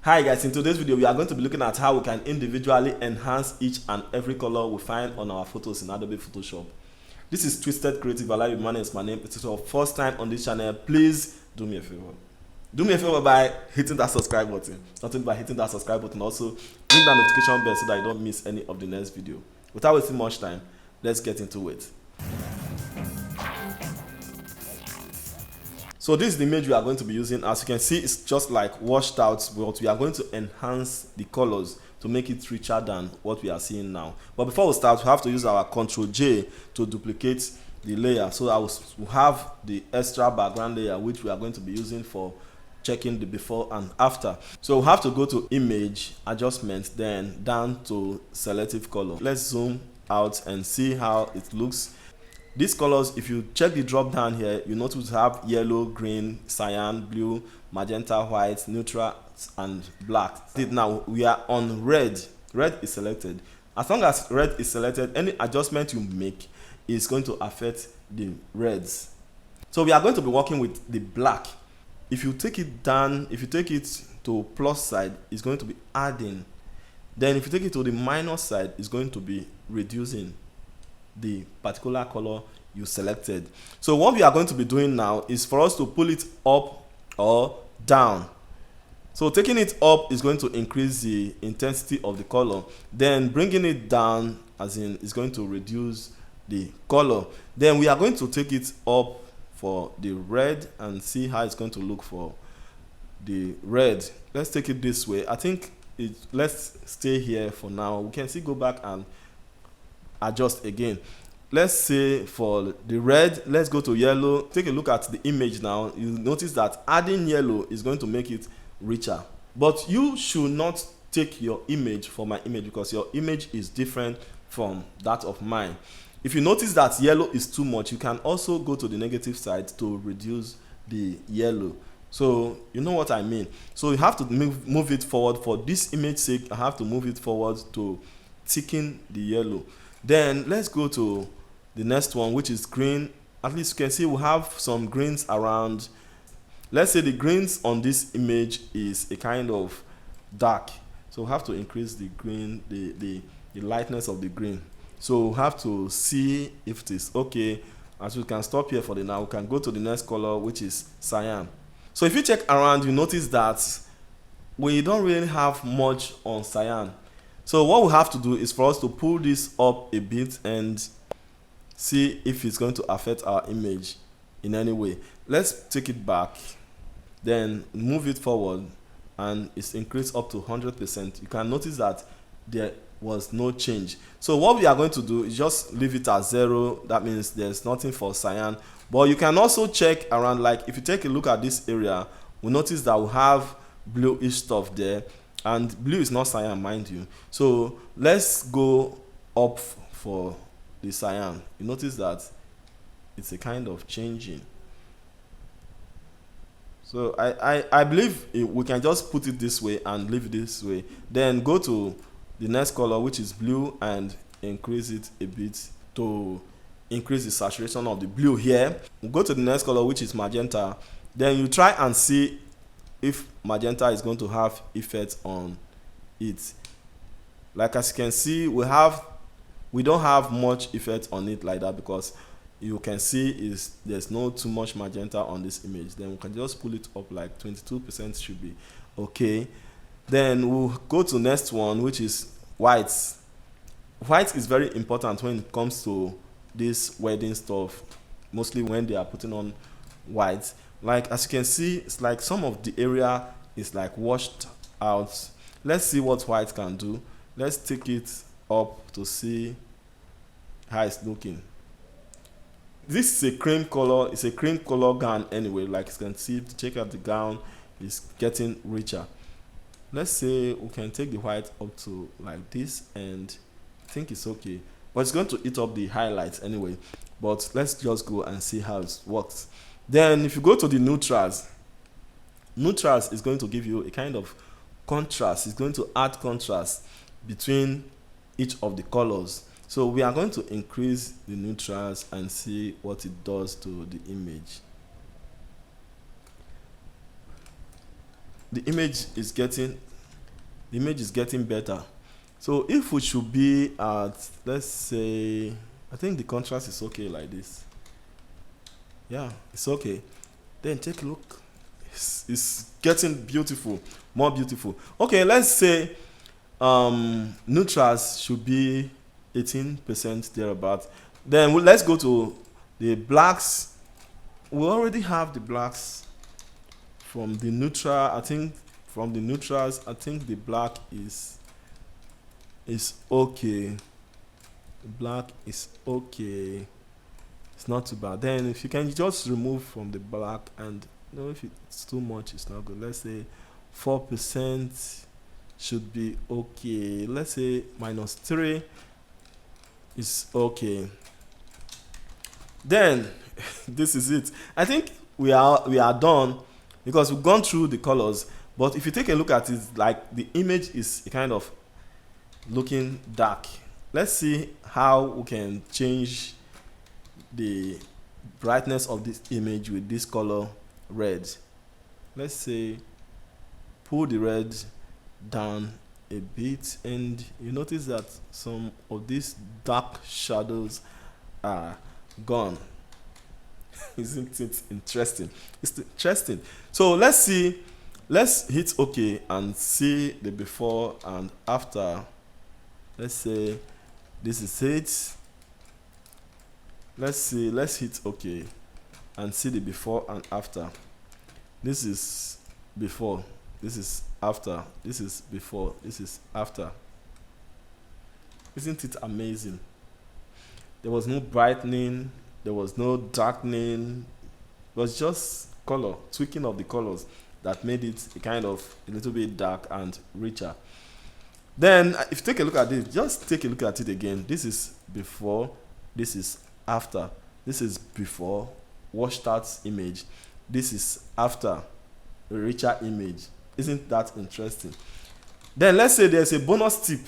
Hi guys, in today's video we are going to be looking at how we can individually enhance each and every color we find on our photos in Adobe Photoshop. This is Twisted Creative. Allow is my name. It is your first time on this channel. Please do me a favor. Do me a favor by hitting that subscribe button. Not only by hitting that subscribe button, also ring that notification bell so that you don't miss any of the next video. Without wasting much time, let's get into it. So this is the image we are going to be using. As you can see, it's just like washed out, but we are going to enhance the colors to make it richer than what we are seeing now. But before we start, we have to use our Ctrl J to duplicate the layer so that we'll have the extra background layer which we are going to be using for checking the before and after. So we have to go to image adjustment, then down to selective color. Let's zoom out and see how it looks. These colors, if you check the drop down here, you notice we have yellow, green, cyan, blue, magenta, white, neutral, and black. Now we are on red. Red is selected. As long as red is selected, any adjustment you make is going to affect the reds. So we are going to be working with the black. If you take it down, if you take it to plus side, it's going to be adding. Then if you take it to the minus side, it's going to be reducing the particular color you selected. So what we are going to be doing now is for us to pull it up or down. So taking it up is going to increase the intensity of the color, then bringing it down as in is going to reduce the color. Then we are going to take it up for the red and see how it's going to look for the red. Let's take it this way. I think let's stay here for now. We can still go back and adjust again. Let's say for the red, let's go to yellow. Take a look at the image now. You notice that adding yellow is going to make it richer, but you should not take your image for my image because your image is different from that of mine. If you notice that yellow is too much, you can also go to the negative side to reduce the yellow. So you know what I mean. So you have to move it forward. For this image sake, I have to move it forward to thicken the yellow. Then let's go to the next one, which is green. At least you can see we have some greens around. Let's say the greens on this image is a kind of dark, so we have to increase the green, the lightness of the green. So we have to see if it is okay. As we can stop here for the now, we can go to the next color, which is cyan. So if you check around, you notice that we don't really have much on cyan. So what we have to do is for us to pull this up a bit and see if it's going to affect our image in any way. Let's take it back, then move it forward, and it's increased up to 100%. You can notice that there was no change. So what we are going to do is just leave it at 0. That means there's nothing for cyan. But you can also check around, like if you take a look at this area, we notice that we have bluish stuff there. And blue is not cyan, mind you. So let's go up for the cyan. You notice that it's a kind of changing. So I believe we can just put it this way and leave it this way. Then go to the next color, which is blue, and increase it a bit to increase the saturation of the blue here. We'll go to the next color, which is magenta. Then you try and see if magenta is going to have effect on it. Like as you can see, we don't have much effect on it like that, because you can see there's no too much magenta on this image. Then we can just pull it up, like 22% should be okay. Then we'll go to next one, which is white. White is very important when it comes to this wedding stuff, mostly when they are putting on white. Like as you can see, it's like some of the area is like washed out. Let's see what white can do. Let's take it up to see how it's looking. This is a cream color. It's a cream color gown anyway. Like you can see, to check out the gown is getting richer. Let's say we can take the white up to like this, and I think it's okay. But it's going to eat up the highlights anyway. But let's just go and see how it works. Then if you go to the neutrals, neutrals is going to give you a kind of contrast. It's going to add contrast between each of the colors. So we are going to increase the neutrals and see what it does to the image. The image is getting the image is getting better. So if we should be at, let's say, I think the contrast is okay like this. Yeah, it's okay. Then take a look. It's getting beautiful, more beautiful. Okay, let's say neutrals should be 18% thereabout. Then let's go to the blacks. We already have the blacks from the neutral. I think from the neutrals, I think the black is okay. The black is okay. It's not too bad. Then if you can just remove from the black, and you know, if it's too much, it's not good. Let's say 4% should be okay. Let's say -3 is okay. Then this is it. I think we are done because we've gone through the colors. But if you take a look at it, like the image is kind of looking dark. Let's see how we can change the brightness of this image with this color red. Let's say pull the red down a bit, and you notice that some of these dark shadows are gone. Isn't it interesting? It's interesting. So let's hit OK and see the before and after. Let's say this is it. Let's hit OK and see the before and after. This is before, this is after, this is before, this is after. Isn't it amazing? There was no brightening, there was no darkening. It was just color, tweaking of the colors that made it a little bit dark and richer. Then if you take a look at it, just take a look at it again. This is before, this is after. This is before, washed out image. This is after, a richer image. Isn't that interesting? Then let's say there's a bonus tip.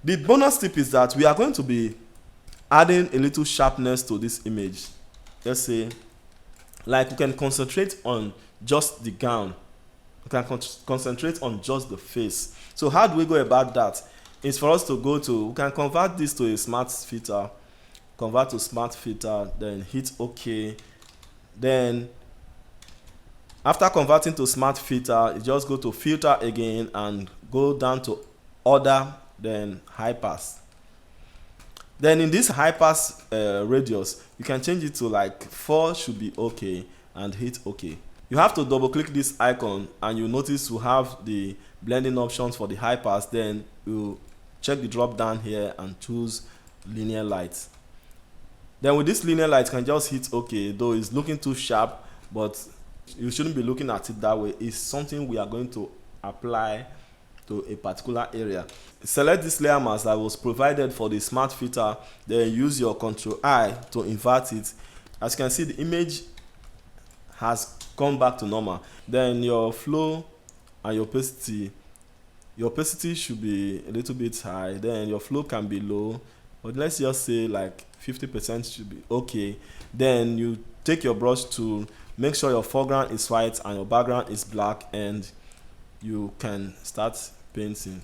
The bonus tip is that we are going to be adding a little sharpness to this image. Let's say, like we can concentrate on just the gown. We can concentrate on just the face. So how do we go about that? It's for us to we can convert this to a smart filter. Convert to smart filter, then hit OK. Then after converting to smart filter, you just go to filter again and go down to order, then high pass. Then in this high pass radius, you can change it to like 4 should be okay, and hit OK. You have to double click this icon and you notice you have the blending options for the high pass. Then you check the drop down here and choose linear light. Then with this linear light, you can just hit OK, though it's looking too sharp, but you shouldn't be looking at it that way. It's something we are going to apply to a particular area. Select this layer mask that was provided for the smart filter, then use your Ctrl-I to invert it. As you can see, the image has come back to normal. Then your flow and your opacity should be a little bit high. Then your flow can be low, but let's just say like 50% should be okay. Then you take your brush tool, make sure your foreground is white and your background is black, and you can start painting.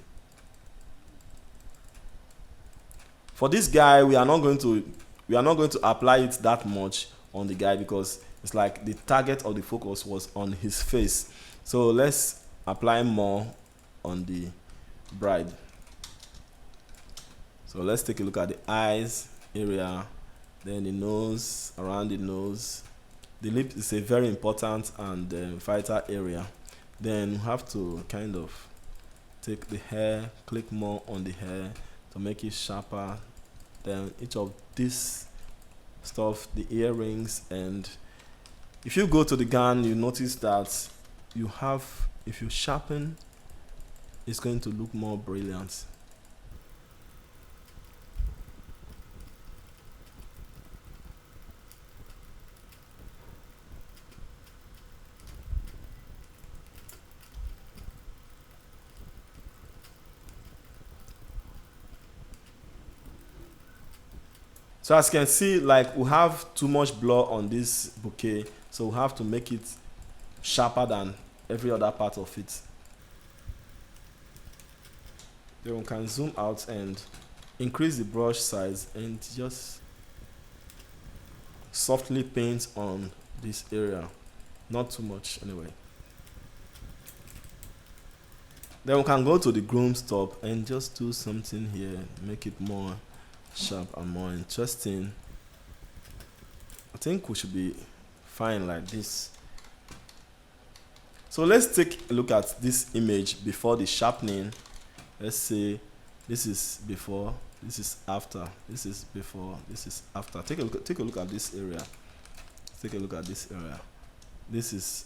For this guy, we are not going to apply it that much on the guy because it's like the target of the focus was on his face. So let's apply more on the bride. So let's take a look at the eyes area, then the nose, around the nose. The lip is a very important and vital area. Then you have to kind of take the hair, click more on the hair to make it sharper. Then each of this stuff, the earrings, and if you go to the gun, you notice that you have, if you sharpen, it's going to look more brilliant. So as you can see, like we have too much blur on this bouquet, so we have to make it sharper than every other part of it. Then we can zoom out and increase the brush size and just softly paint on this area, not too much anyway. Then we can go to the groom stop and just do something here, make it more sharp and more interesting. I think we should be fine like this. So let's take a look at this image before the sharpening. Let's say this is before, this is after, this is before, this is after. Take a look at this area. Take a look at this area. This is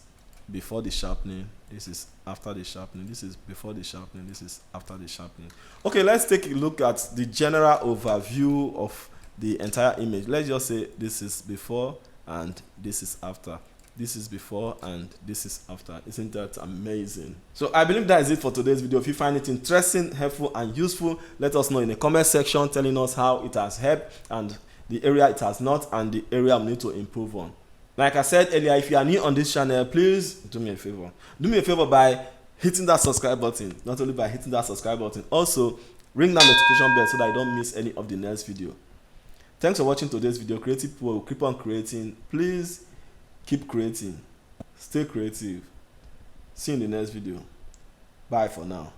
before the sharpening, this is after the sharpening, this is before the sharpening, this is after the sharpening. Okay, let's take a look at the general overview of the entire image. Let's just say this is before and this is after. This is before and this is after. Isn't that amazing? So I believe that is it for today's video. If you find it interesting, helpful and useful, let us know in the comment section telling us how it has helped and the area it has not and the area we need to improve on. Like I said earlier, if you are new on this channel, please do me a favor. Do me a favor by hitting that subscribe button. Not only by hitting that subscribe button, also ring that notification bell so that you don't miss any of the next video. Thanks for watching today's video. Creative people will keep on creating. Please keep creating. Stay creative. See you in the next video. Bye for now.